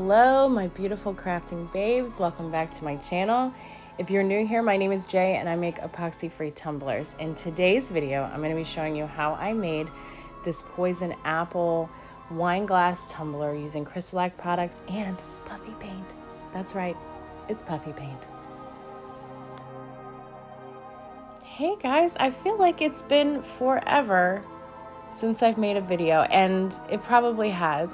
Hello, my beautiful crafting babes. Welcome back to my channel. If you're new here, my name is Jay and I make epoxy-free tumblers. In today's video, I'm going to be showing you how I made this poison apple wine glass tumbler using CrystaLac products and puffy paint. That's right, it's puffy paint. Hey guys, I feel like it's been forever since I've made a video, and it probably has.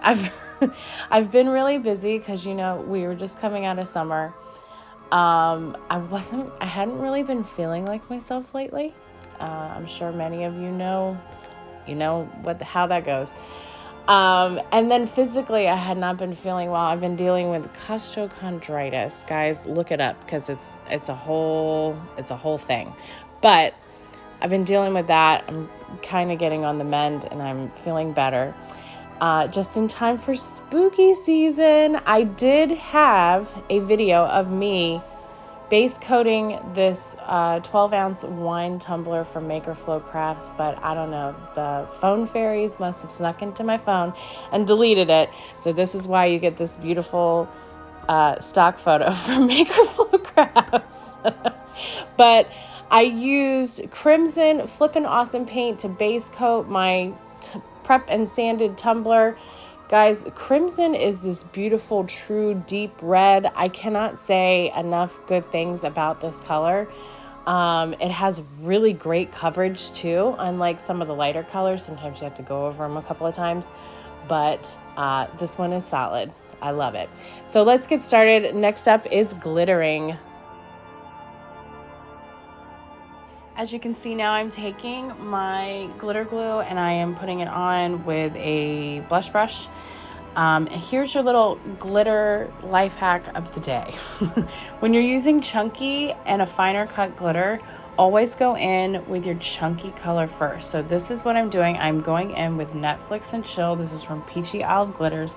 I've been really busy because, you know, we were just coming out of summer. I hadn't really been feeling like myself lately. I'm sure many of you know how that goes. And then physically, I had not been feeling well. I've been dealing with costochondritis. Guys, look it up because it's a whole thing. But I've been dealing with that. I'm kind of getting on the mend and I'm feeling better. Just in time for spooky season, I did have a video of me base coating this 12-ounce wine tumbler from Maker Flow Crafts, but I don't know, the phone fairies must have snuck into my phone and deleted it. So this is why you get this beautiful stock photo from Maker Flow Crafts. But I used Crimson Flippin' Awesome paint to base coat my prep and sanded tumbler. Guys, Crimson is this beautiful, true, deep red. I cannot say enough good things about this color. It has really great coverage too, unlike some of the lighter colors. Sometimes you have to go over them a couple of times, but this one is solid. I love it. So let's get started. Next up is glittering. As you can see now, I'm taking my glitter glue and I am putting it on with a blush brush. Here's your little glitter life hack of the day. When you're using chunky and a finer cut glitter, always go in with your chunky color first. So this is what I'm doing. I'm going in with Netflix and Chill. This is from Peachy Olive Glitters.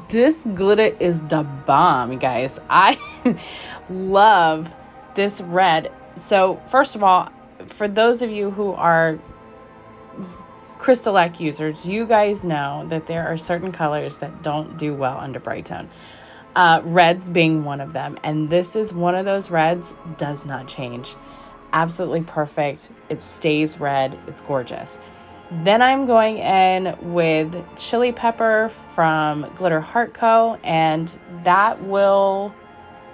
This glitter is the bomb, you guys. I love this red. So first of all, for those of you who are CrystaLac users, you guys know that there are certain colors that don't do well under Brite tone. Reds being one of them. And this is one of those reds, does not change. Absolutely perfect. It stays red. It's gorgeous. Then I'm going in with Chili Pepper from Glitter Heart Co. And that will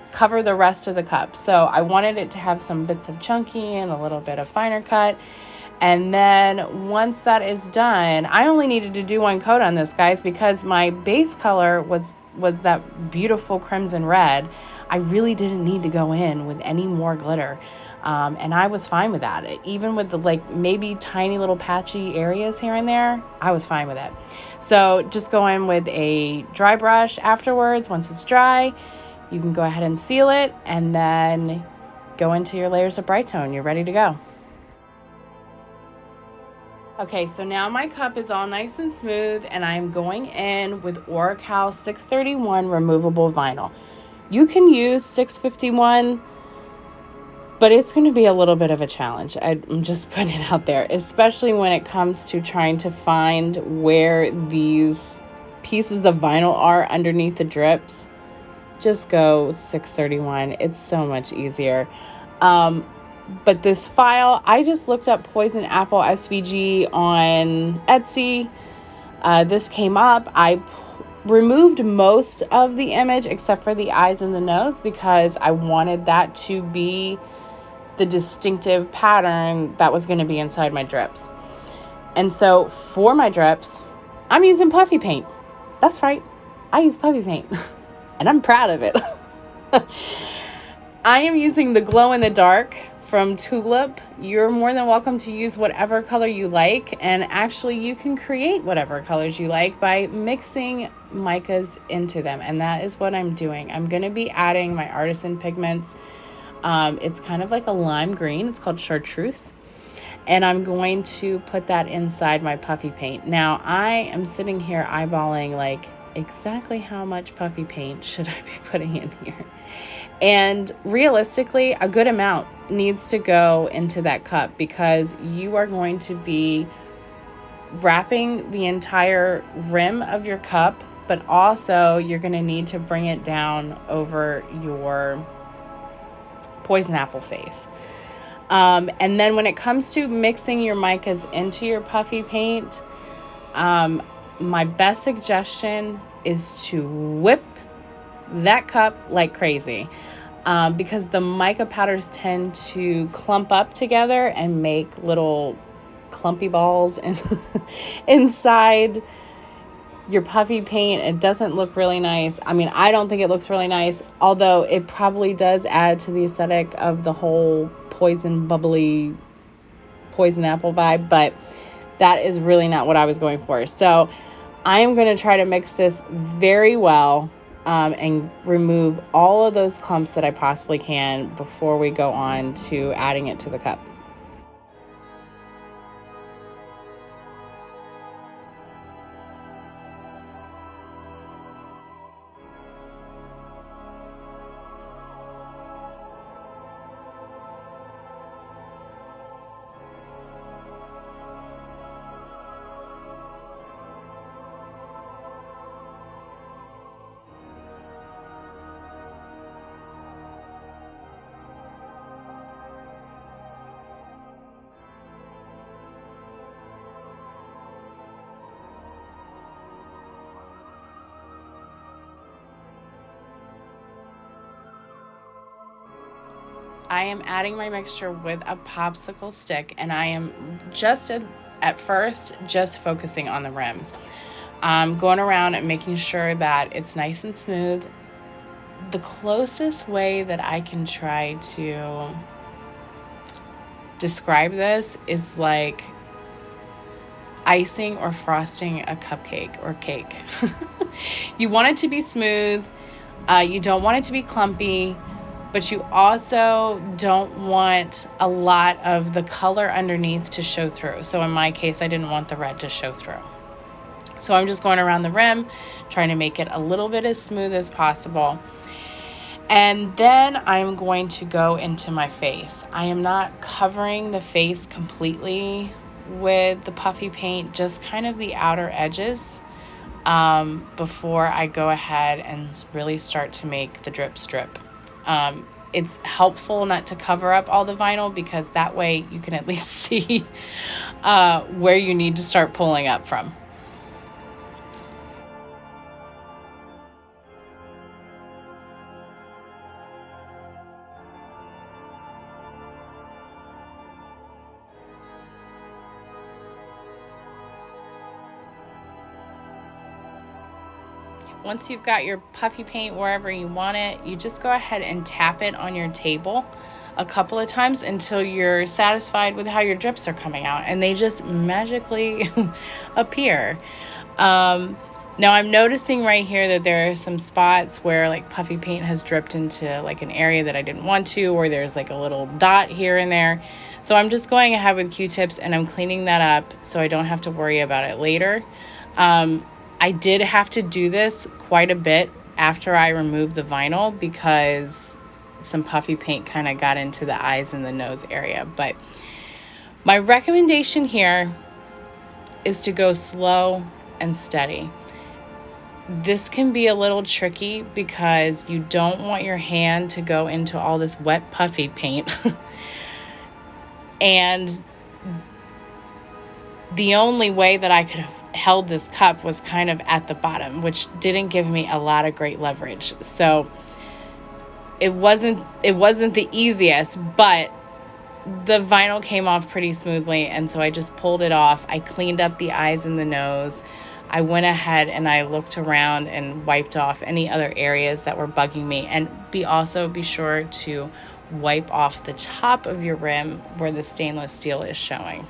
cover the rest of the cup. So I wanted it to have some bits of chunky and a little bit of finer cut. And then once that is done, I only needed to do one coat on this, guys, because my base color was that beautiful crimson red. I really didn't need to go in with any more glitter. And I was fine with that. Even with the maybe tiny little patchy areas here and there, I was fine with it. So just go in with a dry brush afterwards. Once it's dry, you can go ahead and seal it and then go into your layers of Brite tone. You're ready to go. Okay, so now my cup is all nice and smooth and I'm going in with Oracal 631 removable vinyl. You can use 651, but it's going to be a little bit of a challenge. I'm just putting it out there, especially when it comes to trying to find where these pieces of vinyl are underneath the drips. Just go 631. It's so much easier. But this file, I just looked up Poison Apple SVG on Etsy. This came up. I removed most of the image except for the eyes and the nose because I wanted that to be the distinctive pattern that was going to be inside my drips. And so for my drips, I'm using puffy paint. That's right. I use puffy paint. And I'm proud of it. I am using the glow in the dark from Tulip. You're more than welcome to use whatever color you like. And actually you can create whatever colors you like by mixing micas into them. And that is what I'm doing. I'm going to be adding my artisan pigments. It's kind of like a lime green. It's called chartreuse. And I'm going to put that inside my puffy paint. Now I am sitting here eyeballing exactly how much puffy paint should I be putting in here? And realistically, a good amount needs to go into that cup because you are going to be wrapping the entire rim of your cup but also you're going to need to bring it down over your poison apple face. And then when it comes to mixing your micas into your puffy paint, my best suggestion is to whip that cup like crazy, because the mica powders tend to clump up together and make little clumpy balls inside your puffy paint. It doesn't look really nice. I mean, I don't think it looks really nice, although it probably does add to the aesthetic of the whole bubbly poison apple vibe, but that is really not what I was going for. So I am going to try to mix this very well, and remove all of those clumps that I possibly can before we go on to adding it to the cup. I am adding my mixture with a popsicle stick, and I am just at first just focusing on the rim. I'm going around and making sure that it's nice and smooth. The closest way that I can try to describe this is like icing or frosting a cupcake or cake. You want it to be smooth. You don't want it to be clumpy, but you also don't want a lot of the color underneath to show through. So in my case, I didn't want the red to show through. So I'm just going around the rim, trying to make it a little bit as smooth as possible. And then I'm going to go into my face. I am not covering the face completely with the puffy paint, just kind of the outer edges, before I go ahead and really start to make the drip strip. It's helpful not to cover up all the vinyl, because that way you can at least see where you need to start pulling up from. Once you've got your puffy paint wherever you want it, you just go ahead and tap it on your table a couple of times until you're satisfied with how your drips are coming out, and they just magically appear. Now I'm noticing right here that there are some spots where like puffy paint has dripped into like an area that I didn't want to, or there's like a little dot here and there. So I'm just going ahead with Q-tips and I'm cleaning that up so I don't have to worry about it later. I did have to do this quite a bit after I removed the vinyl, because some puffy paint kind of got into the eyes and the nose area. But my recommendation here is to go slow and steady. This can be a little tricky because you don't want your hand to go into all this wet puffy paint. And the only way that I could have held this cup was kind of at the bottom, which didn't give me a lot of great leverage. So it wasn't the easiest, but the vinyl came off pretty smoothly, and so I just pulled it off. I cleaned up the eyes and the nose. I went ahead and I looked around and wiped off any other areas that were bugging me. And also be sure to wipe off the top of your rim where the stainless steel is showing.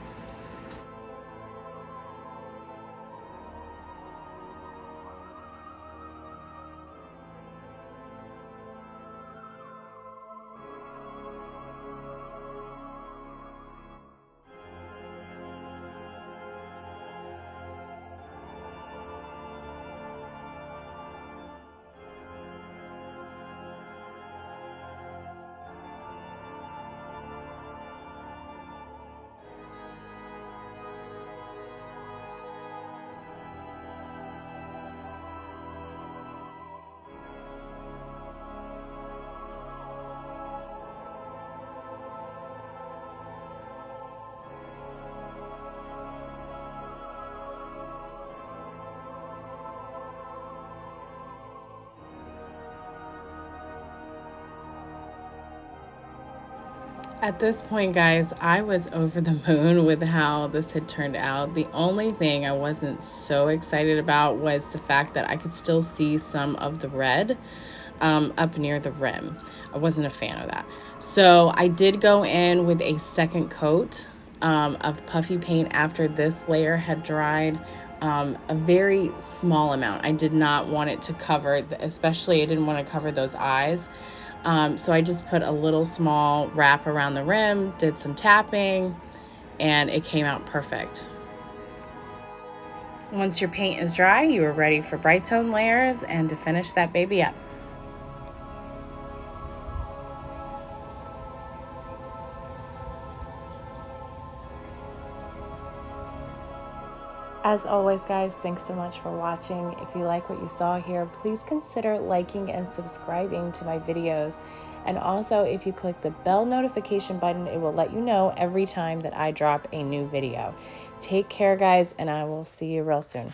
At this point, guys, I was over the moon with how this had turned out. The only thing I wasn't so excited about was the fact that I could still see some of the red up near the rim. I wasn't a fan of that. So I did go in with a second coat of puffy paint after this layer had dried. A very small amount. I did not want it to cover, especially I didn't want to cover those eyes. So I just put a little small wrap around the rim, did some tapping, and it came out perfect. Once your paint is dry, you are ready for bright tone layers and to finish that baby up. As always, guys, thanks so much for watching. If you like what you saw here, please consider liking and subscribing to my videos. And also, if you click the bell notification button, it will let you know every time that I drop a new video. Take care, guys, and I will see you real soon.